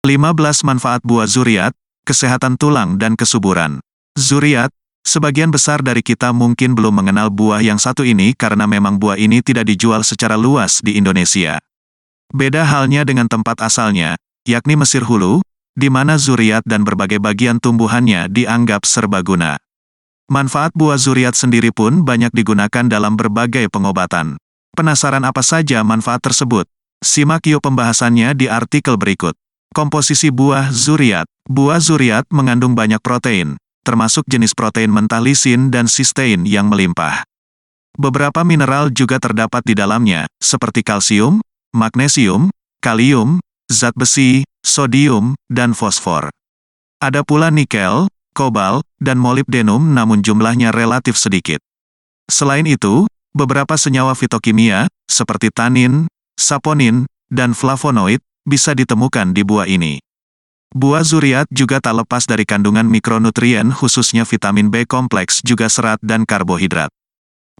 15 manfaat buah zuriat, kesehatan tulang dan kesuburan. Zuriat, sebagian besar dari kita mungkin belum mengenal buah yang satu ini karena memang buah ini tidak dijual secara luas di Indonesia. Beda halnya dengan tempat asalnya, yakni Mesir Hulu, di mana zuriat dan berbagai bagian tumbuhannya dianggap serbaguna. Manfaat buah zuriat sendiri pun banyak digunakan dalam berbagai pengobatan. Penasaran apa saja manfaat tersebut? Simak yuk pembahasannya di artikel berikut. Komposisi buah zuriat. Buah zuriat mengandung banyak protein, termasuk jenis protein mentah lisin dan sistein yang melimpah. Beberapa mineral juga terdapat di dalamnya, seperti kalsium, magnesium, kalium, zat besi, sodium, dan fosfor. Ada pula nikel, kobalt, dan molibdenum namun jumlahnya relatif sedikit. Selain itu, beberapa senyawa fitokimia, seperti tanin, saponin, dan flavonoid, bisa ditemukan di buah ini. Buah zuriat juga tak lepas dari kandungan mikronutrien khususnya vitamin B kompleks juga serat dan karbohidrat.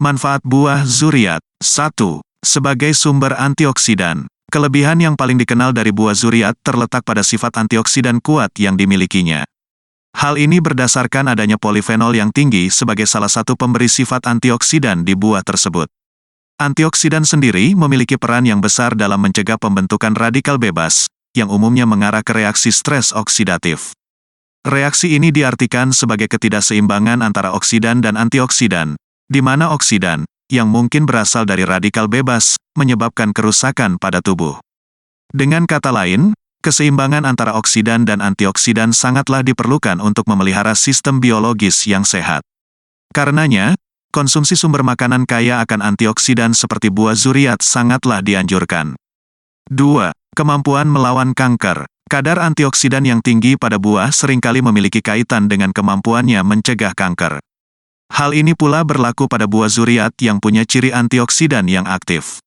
Manfaat buah zuriat. 1. Sebagai sumber antioksidan. Kelebihan yang paling dikenal dari buah zuriat terletak pada sifat antioksidan kuat yang dimilikinya. Hal ini berdasarkan adanya polifenol yang tinggi sebagai salah satu pemberi sifat antioksidan di buah tersebut. Antioksidan sendiri memiliki peran yang besar dalam mencegah pembentukan radikal bebas, yang umumnya mengarah ke reaksi stres oksidatif. Reaksi ini diartikan sebagai ketidakseimbangan antara oksidan dan antioksidan, di mana oksidan, yang mungkin berasal dari radikal bebas, menyebabkan kerusakan pada tubuh. Dengan kata lain, keseimbangan antara oksidan dan antioksidan sangatlah diperlukan untuk memelihara sistem biologis yang sehat. Karenanya, konsumsi sumber makanan kaya akan antioksidan seperti buah zuriat sangatlah dianjurkan. 2. Kemampuan melawan kanker. Kadar antioksidan yang tinggi pada buah seringkali memiliki kaitan dengan kemampuannya mencegah kanker. Hal ini pula berlaku pada buah zuriat yang punya ciri antioksidan yang aktif.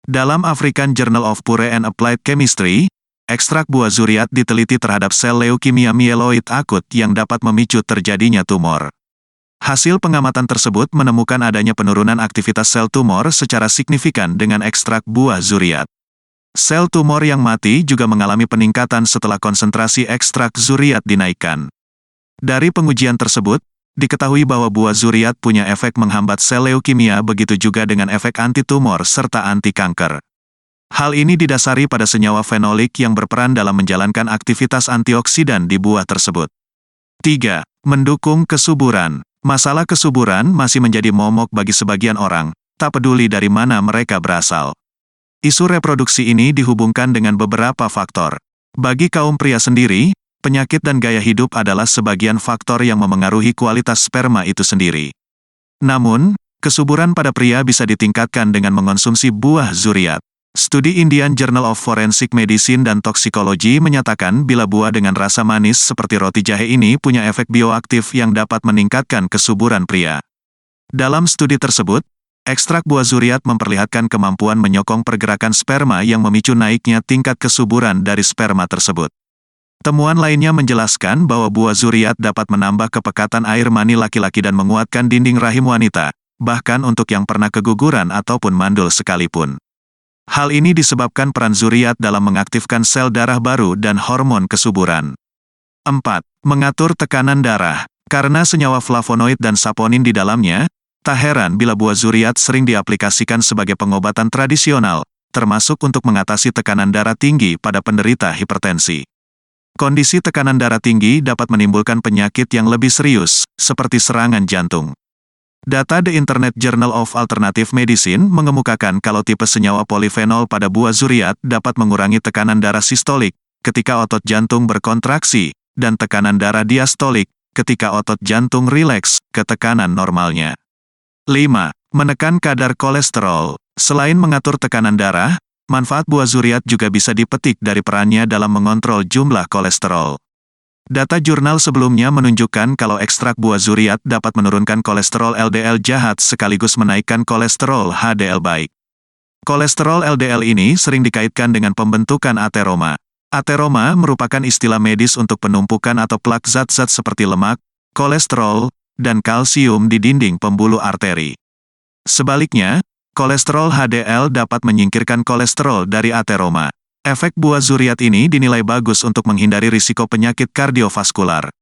Dalam African Journal of Pure and Applied Chemistry, ekstrak buah zuriat diteliti terhadap sel leukemia mieloid akut yang dapat memicu terjadinya tumor. Hasil pengamatan tersebut menemukan adanya penurunan aktivitas sel tumor secara signifikan dengan ekstrak buah zuriat. Sel tumor yang mati juga mengalami peningkatan setelah konsentrasi ekstrak zuriat dinaikkan. Dari pengujian tersebut, diketahui bahwa buah zuriat punya efek menghambat sel leukemia begitu juga dengan efek anti-tumor serta anti-kanker. Hal ini didasari pada senyawa fenolik yang berperan dalam menjalankan aktivitas antioksidan di buah tersebut. 3. Mendukung kesuburan. Masalah kesuburan masih menjadi momok bagi sebagian orang, tak peduli dari mana mereka berasal. Isu reproduksi ini dihubungkan dengan beberapa faktor. Bagi kaum pria sendiri, penyakit dan gaya hidup adalah sebagian faktor yang memengaruhi kualitas sperma itu sendiri. Namun, kesuburan pada pria bisa ditingkatkan dengan mengonsumsi buah zuriat. Studi Indian Journal of Forensic Medicine dan Toxicology menyatakan bila buah dengan rasa manis seperti roti jahe ini punya efek bioaktif yang dapat meningkatkan kesuburan pria. Dalam studi tersebut, ekstrak buah zuriat memperlihatkan kemampuan menyokong pergerakan sperma yang memicu naiknya tingkat kesuburan dari sperma tersebut. Temuan lainnya menjelaskan bahwa buah zuriat dapat menambah kepekatan air mani laki-laki dan menguatkan dinding rahim wanita, bahkan untuk yang pernah keguguran ataupun mandul sekalipun. Hal ini disebabkan peran zuriat dalam mengaktifkan sel darah baru dan hormon kesuburan. 4. Mengatur tekanan darah. Karena senyawa flavonoid dan saponin di dalamnya, tak heran bila buah zuriat sering diaplikasikan sebagai pengobatan tradisional, termasuk untuk mengatasi tekanan darah tinggi pada penderita hipertensi. Kondisi tekanan darah tinggi dapat menimbulkan penyakit yang lebih serius, seperti serangan jantung. Data The Internet Journal of Alternative Medicine mengemukakan kalau tipe senyawa polifenol pada buah zuriat dapat mengurangi tekanan darah sistolik ketika otot jantung berkontraksi, dan tekanan darah diastolik ketika otot jantung rileks ke tekanan normalnya. 5. Menekan kadar kolesterol. Selain mengatur tekanan darah, manfaat buah zuriat juga bisa dipetik dari perannya dalam mengontrol jumlah kolesterol. Data jurnal sebelumnya menunjukkan kalau ekstrak buah zuriat dapat menurunkan kolesterol LDL jahat sekaligus menaikkan kolesterol HDL baik. Kolesterol LDL ini sering dikaitkan dengan pembentukan ateroma. Ateroma merupakan istilah medis untuk penumpukan atau plak zat-zat seperti lemak, kolesterol, dan kalsium di dinding pembuluh arteri. Sebaliknya, kolesterol HDL dapat menyingkirkan kolesterol dari ateroma. Efek buah zuriat ini dinilai bagus untuk menghindari risiko penyakit kardiovaskular.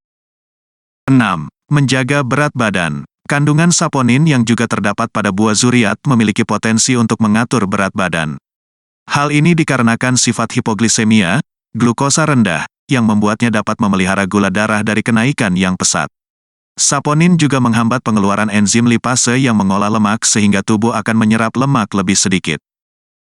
6. Menjaga berat badan. Kandungan saponin yang juga terdapat pada buah zuriat memiliki potensi untuk mengatur berat badan. Hal ini dikarenakan sifat hipoglisemia, glukosa rendah, yang membuatnya dapat memelihara gula darah dari kenaikan yang pesat. Saponin juga menghambat pengeluaran enzim lipase yang mengolah lemak sehingga tubuh akan menyerap lemak lebih sedikit.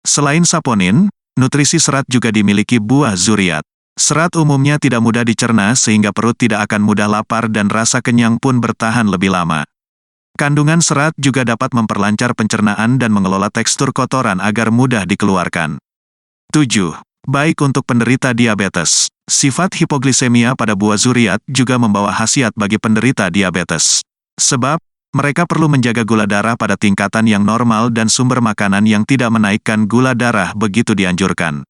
Selain saponin, nutrisi serat juga dimiliki buah zuriat. Serat umumnya tidak mudah dicerna sehingga perut tidak akan mudah lapar dan rasa kenyang pun bertahan lebih lama. Kandungan serat juga dapat memperlancar pencernaan dan mengelola tekstur kotoran agar mudah dikeluarkan. 7. Baik untuk penderita diabetes. Sifat hipoglisemia pada buah zuriat juga membawa khasiat bagi penderita diabetes. Sebab, mereka perlu menjaga gula darah pada tingkatan yang normal dan sumber makanan yang tidak menaikkan gula darah begitu dianjurkan.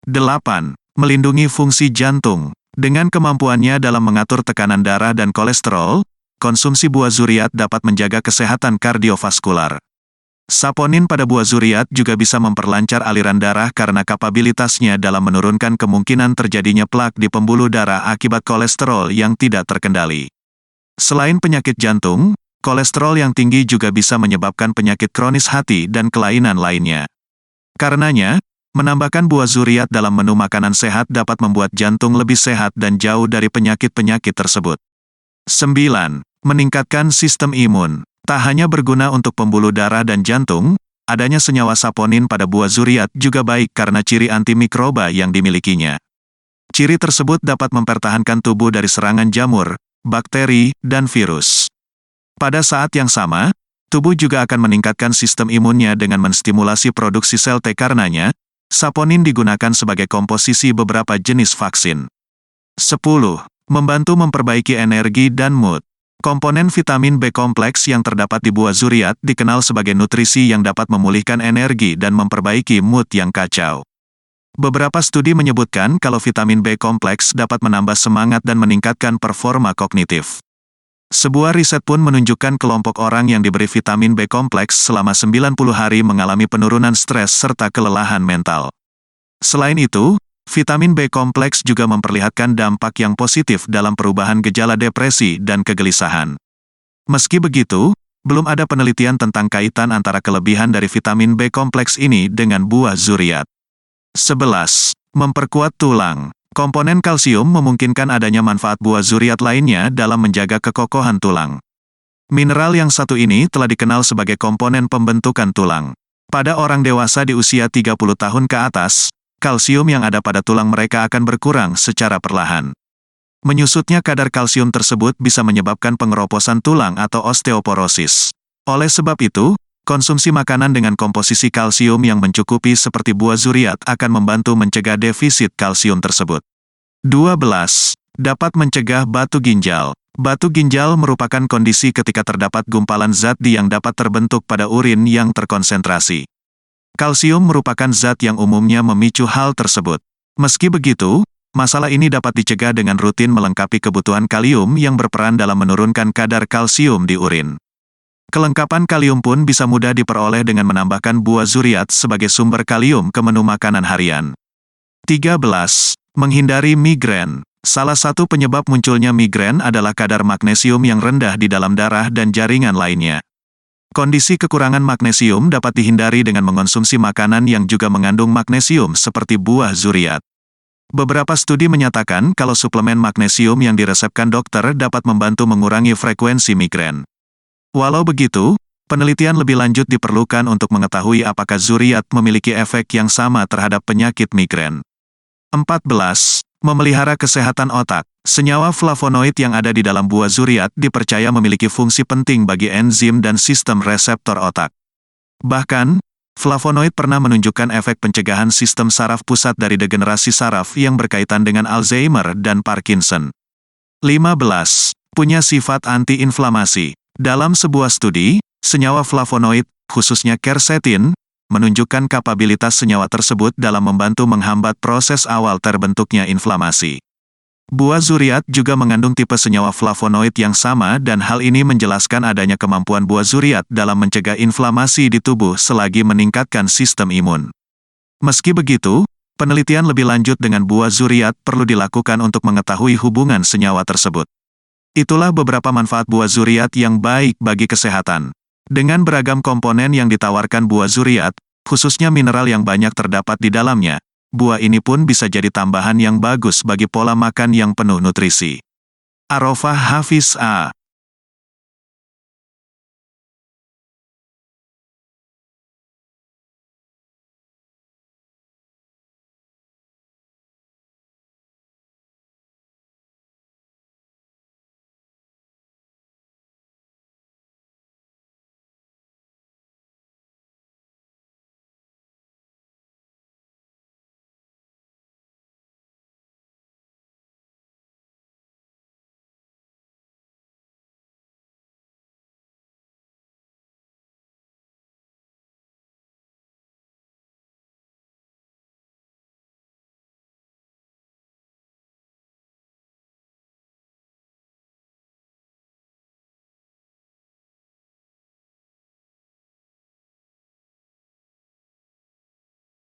8. Melindungi fungsi jantung. Dengan kemampuannya dalam mengatur tekanan darah dan kolesterol, konsumsi buah zuriat dapat menjaga kesehatan kardiovaskular. Saponin pada buah zuriat juga bisa memperlancar aliran darah karena kapabilitasnya dalam menurunkan kemungkinan terjadinya plak di pembuluh darah akibat kolesterol yang tidak terkendali. Selain penyakit jantung, kolesterol yang tinggi juga bisa menyebabkan penyakit kronis hati dan kelainan lainnya. Karenanya, menambahkan buah zuriat dalam menu makanan sehat dapat membuat jantung lebih sehat dan jauh dari penyakit-penyakit tersebut. 9. Meningkatkan sistem imun. Tak hanya berguna untuk pembuluh darah dan jantung, adanya senyawa saponin pada buah zuriat juga baik karena ciri antimikroba yang dimilikinya. Ciri tersebut dapat mempertahankan tubuh dari serangan jamur, bakteri, dan virus. Pada saat yang sama, tubuh juga akan meningkatkan sistem imunnya dengan menstimulasi produksi sel T. Karenanya, saponin digunakan sebagai komposisi beberapa jenis vaksin. 10. Membantu memperbaiki energi dan mood. Komponen vitamin B kompleks yang terdapat di buah zuriat dikenal sebagai nutrisi yang dapat memulihkan energi dan memperbaiki mood yang kacau. Beberapa studi menyebutkan kalau vitamin B kompleks dapat menambah semangat dan meningkatkan performa kognitif. Sebuah riset pun menunjukkan kelompok orang yang diberi vitamin B kompleks selama 90 hari mengalami penurunan stres serta kelelahan mental. Selain itu, vitamin B kompleks juga memperlihatkan dampak yang positif dalam perubahan gejala depresi dan kegelisahan. Meski begitu, belum ada penelitian tentang kaitan antara kelebihan dari vitamin B kompleks ini dengan buah zuriat. 11. Memperkuat tulang. Komponen kalsium memungkinkan adanya manfaat buah zuriat lainnya dalam menjaga kekokohan tulang. Mineral yang satu ini telah dikenal sebagai komponen pembentukan tulang. Pada orang dewasa di usia 30 tahun ke atas, kalsium yang ada pada tulang mereka akan berkurang secara perlahan. Menyusutnya kadar kalsium tersebut bisa menyebabkan pengeroposan tulang atau osteoporosis. Oleh sebab itu, konsumsi makanan dengan komposisi kalsium yang mencukupi seperti buah zuriat akan membantu mencegah defisit kalsium tersebut. 12. Dapat mencegah batu ginjal. Batu ginjal merupakan kondisi ketika terdapat gumpalan zat di yang dapat terbentuk pada urin yang terkonsentrasi. Kalsium merupakan zat yang umumnya memicu hal tersebut. Meski begitu, masalah ini dapat dicegah dengan rutin melengkapi kebutuhan kalium yang berperan dalam menurunkan kadar kalsium di urin. Kelengkapan kalium pun bisa mudah diperoleh dengan menambahkan buah zuriat sebagai sumber kalium ke menu makanan harian. 13. Menghindari migrain. Salah satu penyebab munculnya migrain adalah kadar magnesium yang rendah di dalam darah dan jaringan lainnya. Kondisi kekurangan magnesium dapat dihindari dengan mengonsumsi makanan yang juga mengandung magnesium seperti buah zuriat. Beberapa studi menyatakan kalau suplemen magnesium yang diresepkan dokter dapat membantu mengurangi frekuensi migrain. Walau begitu, penelitian lebih lanjut diperlukan untuk mengetahui apakah zuriat memiliki efek yang sama terhadap penyakit migrain. 14. Memelihara kesehatan otak. Senyawa flavonoid yang ada di dalam buah zuriat dipercaya memiliki fungsi penting bagi enzim dan sistem reseptor otak. Bahkan, flavonoid pernah menunjukkan efek pencegahan sistem saraf pusat dari degenerasi saraf yang berkaitan dengan Alzheimer dan Parkinson. 15. Punya sifat anti-inflamasi. Dalam sebuah studi, senyawa flavonoid, khususnya quercetin, menunjukkan kapabilitas senyawa tersebut dalam membantu menghambat proses awal terbentuknya inflamasi. Buah zuriat juga mengandung tipe senyawa flavonoid yang sama dan hal ini menjelaskan adanya kemampuan buah zuriat dalam mencegah inflamasi di tubuh selagi meningkatkan sistem imun. Meski begitu, Penelitian lebih lanjut dengan buah zuriat perlu dilakukan untuk mengetahui hubungan senyawa tersebut. Itulah beberapa manfaat buah zuriat yang baik bagi kesehatan. Dengan beragam komponen yang ditawarkan buah zuriat, khususnya mineral yang banyak terdapat di dalamnya, buah ini pun bisa jadi tambahan yang bagus bagi pola makan yang penuh nutrisi. Arafah Hafiz A.